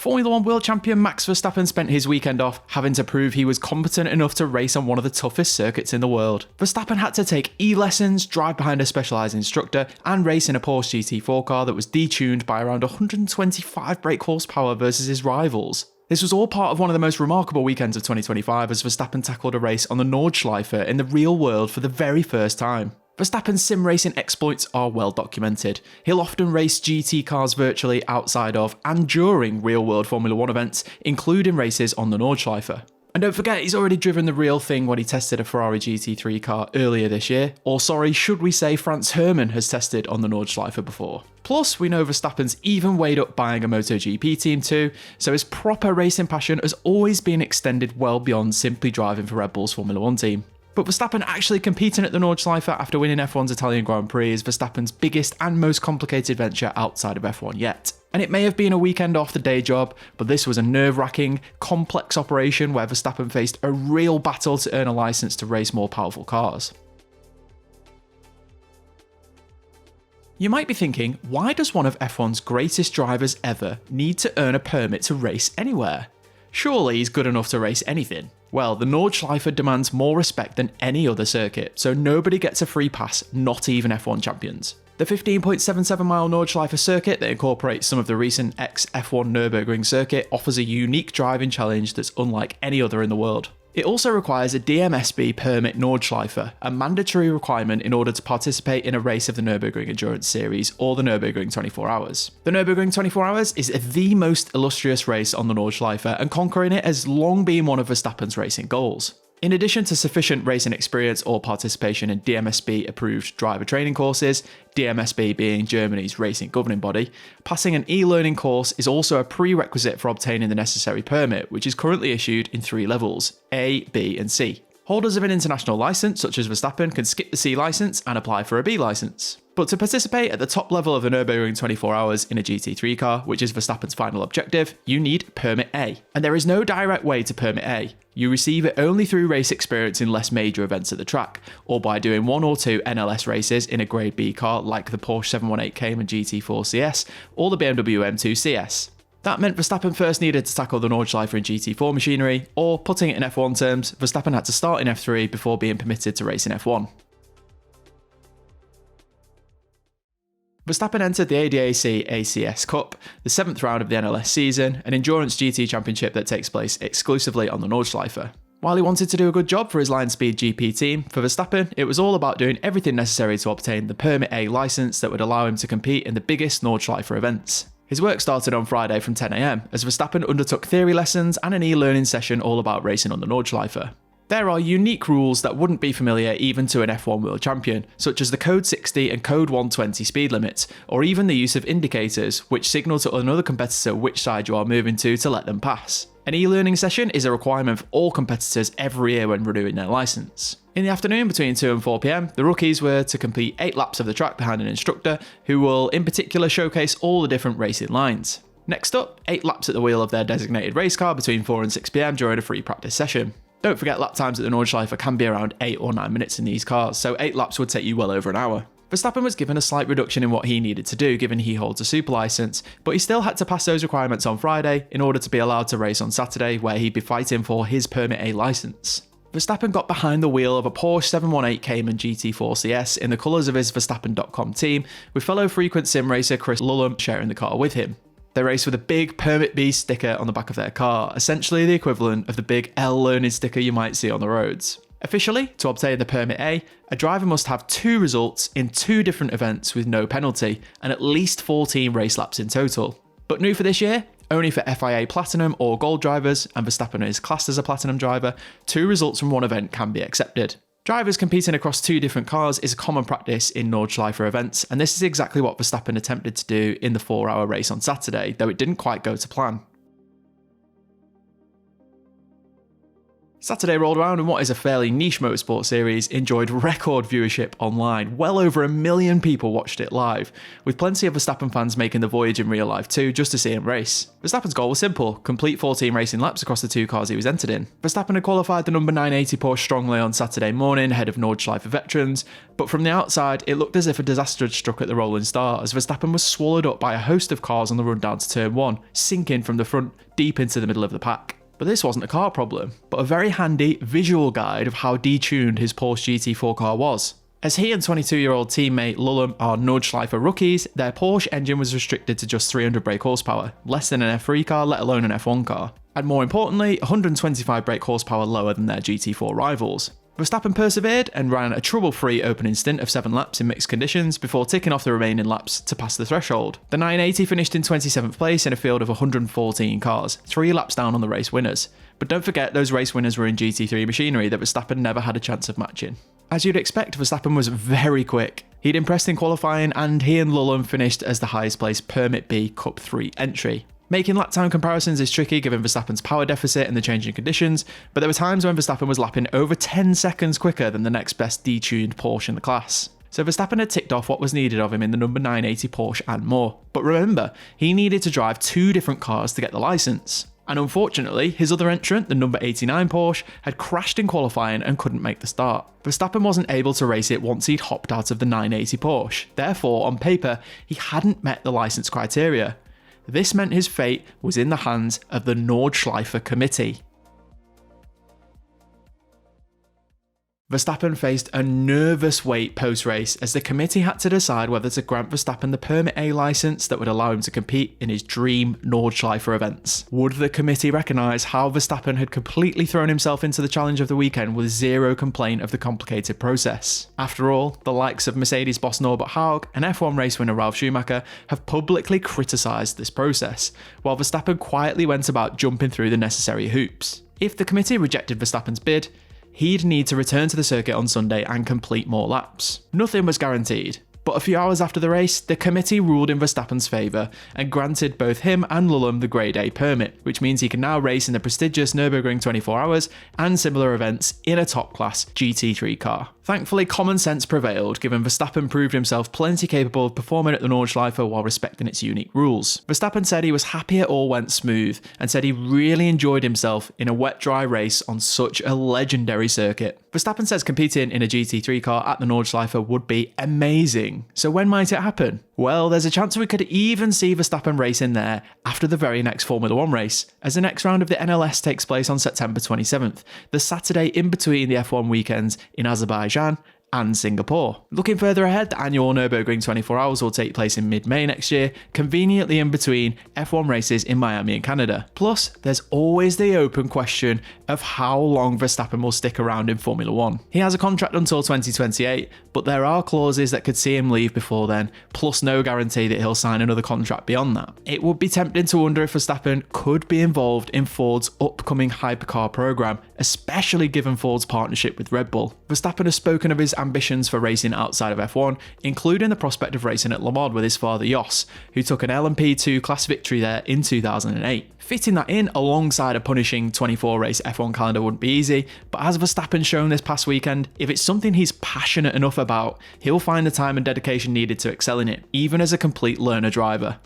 Formula 1 world champion Max Verstappen spent his weekend off having to prove he was competent enough to race on one of the toughest circuits in the world. Verstappen had to take E-lessons, drive behind a specialised instructor, and race in a Porsche GT4 car that was detuned by around 125 brake horsepower versus his rivals. This was all part of one of the most remarkable weekends of 2025 as Verstappen tackled a race on the Nordschleife in the real world for the very first time. Verstappen's sim racing exploits are well documented. He'll often race GT cars virtually outside of and during real-world Formula 1 events, including races on the Nordschleife. And don't forget, he's already driven the real thing when he tested a Ferrari GT3 car earlier this year. Or sorry, should we say Franz Hermann has tested on the Nordschleife before. Plus, we know Verstappen's even weighed up buying a MotoGP team too, so his proper racing passion has always been extended well beyond simply driving for Red Bull's Formula 1 team. But Verstappen actually competing at the Nordschleife after winning F1's Italian Grand Prix is Verstappen's biggest and most complicated venture outside of F1 yet. And it may have been a weekend off the day job, but this was a nerve-wracking, complex operation where Verstappen faced a real battle to earn a license to race more powerful cars. You might be thinking, why does one of F1's greatest drivers ever need to earn a permit to race anywhere? Surely he's good enough to race anything. Well, the Nordschleife demands more respect than any other circuit, so nobody gets a free pass, not even F1 champions. The 15.77 mile Nordschleife circuit that incorporates some of the recent ex-F1 Nürburgring circuit offers a unique driving challenge that's unlike any other in the world. It also requires a DMSB permit Nordschleife, a mandatory requirement in order to participate in a race of the Nürburgring Endurance Series or the Nürburgring 24 Hours. The Nürburgring 24 Hours is the most illustrious race on the Nordschleife, and conquering it has long been one of Verstappen's racing goals. In addition to sufficient racing experience or participation in DMSB-approved driver training courses, DMSB being Germany's racing governing body, passing an e-learning course is also a prerequisite for obtaining the necessary permit, which is currently issued in 3 levels, A, B and C. Holders of an international license, such as Verstappen, can skip the C license and apply for a B license. But to participate at the top level of the Nürburgring 24 Hours in a GT3 car, which is Verstappen's final objective, you need Permit A. And there is no direct way to Permit A. You receive it only through race experience in less major events at the track, or by doing 1 or 2 NLS races in a Grade B car like the Porsche 718 Cayman GT4 CS or the BMW M2 CS. That meant Verstappen first needed to tackle the Nordschleife in GT4 machinery, or putting it in F1 terms, Verstappen had to start in F3 before being permitted to race in F1. Verstappen entered the ADAC ACS Cup, the 7th round of the NLS season, an endurance GT championship that takes place exclusively on the Nordschleife. While he wanted to do a good job for his Lion Speed GP team, for Verstappen, it was all about doing everything necessary to obtain the Permit A license that would allow him to compete in the biggest Nordschleife events. His work started on Friday from 10 AM, as Verstappen undertook theory lessons and an e-learning session all about racing on the Nordschleife. There are unique rules that wouldn't be familiar even to an F1 world champion, such as the Code 60 and Code 120 speed limits, or even the use of indicators, which signal to another competitor which side you are moving to let them pass. An e-learning session is a requirement for all competitors every year when renewing their license. In the afternoon between 2 and 4 PM, the rookies were to complete 8 laps of the track behind an instructor, who will in particular showcase all the different racing lines. Next up, 8 laps at the wheel of their designated race car between 4 and 6 PM during a free practice session. Don't forget, lap times at the Nordschleife can be around 8 or 9 minutes in these cars, so 8 laps would take you well over an hour. Verstappen was given a slight reduction in what he needed to do given he holds a super license, but he still had to pass those requirements on Friday in order to be allowed to race on Saturday, where he'd be fighting for his Permit A license. Verstappen got behind the wheel of a Porsche 718 Cayman GT4 CS in the colours of his Verstappen.com team, with fellow frequent sim racer Chris Lullum sharing the car with him. They raced with a big Permit B sticker on the back of their car, essentially the equivalent of the big L learning sticker you might see on the roads. Officially, to obtain the Permit A driver must have 2 results in 2 different events with no penalty, and at least 14 race laps in total. But new for this year, only for FIA Platinum or Gold drivers, and Verstappen is classed as a Platinum driver, 2 results from one event can be accepted. Drivers competing across 2 different cars is a common practice in Nordschleife events, and this is exactly what Verstappen attempted to do in the 4-hour race on Saturday, though it didn't quite go to plan. Saturday rolled around and what is a fairly niche motorsport series enjoyed record viewership online. Well over 1 million people watched it live, with plenty of Verstappen fans making the voyage in real life too, just to see him race. Verstappen's goal was simple: complete 14 racing laps across the 2 cars he was entered in. Verstappen had qualified the number 980 Porsche strongly on Saturday morning ahead of Nordschleife veterans, but from the outside it looked as if a disaster had struck at the rolling start, as Verstappen was swallowed up by a host of cars on the run down to turn 1, sinking from the front deep into the middle of the pack. But this wasn't a car problem, but a very handy visual guide of how detuned his Porsche GT4 car was. As he and 22-year-old teammate Lullum are Nordschleife rookies, their Porsche engine was restricted to just 300 brake horsepower, less than an F3 car, let alone an F1 car. And more importantly, 125 brake horsepower lower than their GT4 rivals. Verstappen persevered and ran a trouble-free opening stint of 7 laps in mixed conditions before ticking off the remaining laps to pass the threshold. The 980 finished in 27th place in a field of 114 cars, 3 laps down on the race winners. But don't forget, those race winners were in GT3 machinery that Verstappen never had a chance of matching. As you'd expect, Verstappen was very quick. He'd impressed in qualifying, and he and Lullum finished as the highest placed Permit B Cup 3 entry. Making lap time comparisons is tricky given Verstappen's power deficit and the changing conditions, but there were times when Verstappen was lapping over 10 seconds quicker than the next best detuned Porsche in the class. So Verstappen had ticked off what was needed of him in the number 980 Porsche and more. But remember, he needed to drive 2 different cars to get the licence. And unfortunately, his other entrant, the number 89 Porsche, had crashed in qualifying and couldn't make the start. Verstappen wasn't able to race it once he'd hopped out of the 980 Porsche. Therefore, on paper, he hadn't met the licence criteria. This meant his fate was in the hands of the Nordschleife committee. Verstappen faced a nervous wait post-race as the committee had to decide whether to grant Verstappen the Permit A licence that would allow him to compete in his dream Nordschleife events. Would the committee recognise how Verstappen had completely thrown himself into the challenge of the weekend with zero complaint of the complicated process? After all, the likes of Mercedes boss Norbert Haug and F1 race winner Ralf Schumacher have publicly criticised this process, while Verstappen quietly went about jumping through the necessary hoops. If the committee rejected Verstappen's bid, he'd need to return to the circuit on Sunday and complete more laps. Nothing was guaranteed, but a few hours after the race, the committee ruled in Verstappen's favour and granted both him and Lullum the Grade A permit, which means he can now race in the prestigious Nürburgring 24 Hours and similar events in a top-class GT3 car. Thankfully, common sense prevailed, given Verstappen proved himself plenty capable of performing at the Nordschleife while respecting its unique rules. Verstappen said he was happy it all went smooth, and said he really enjoyed himself in a wet-dry race on such a legendary circuit. Verstappen says competing in a GT3 car at the Nordschleife would be amazing. So when might it happen? Well, there's a chance we could even see Verstappen racing there after the very next Formula 1 race, as the next round of the NLS takes place on September 27th, the Saturday in between the F1 weekends in Azerbaijan and Singapore. Looking further ahead, the annual Nürburgring 24 Hours will take place in mid-May next year, conveniently in between F1 races in Miami and Canada. Plus, there's always the open question of how long Verstappen will stick around in Formula 1. He has a contract until 2028, but there are clauses that could see him leave before then, plus no guarantee that he'll sign another contract beyond that. It would be tempting to wonder if Verstappen could be involved in Ford's upcoming hypercar program, especially given Ford's partnership with Red Bull. Verstappen has spoken of his ambitions for racing outside of F1, including the prospect of racing at Le Mans with his father Jos, who took an LMP2 class victory there in 2008. Fitting that in alongside a punishing 24-race F1 calendar wouldn't be easy, but as Verstappen's shown this past weekend, if it's something he's passionate enough about, he'll find the time and dedication needed to excel in it, even as a complete learner driver.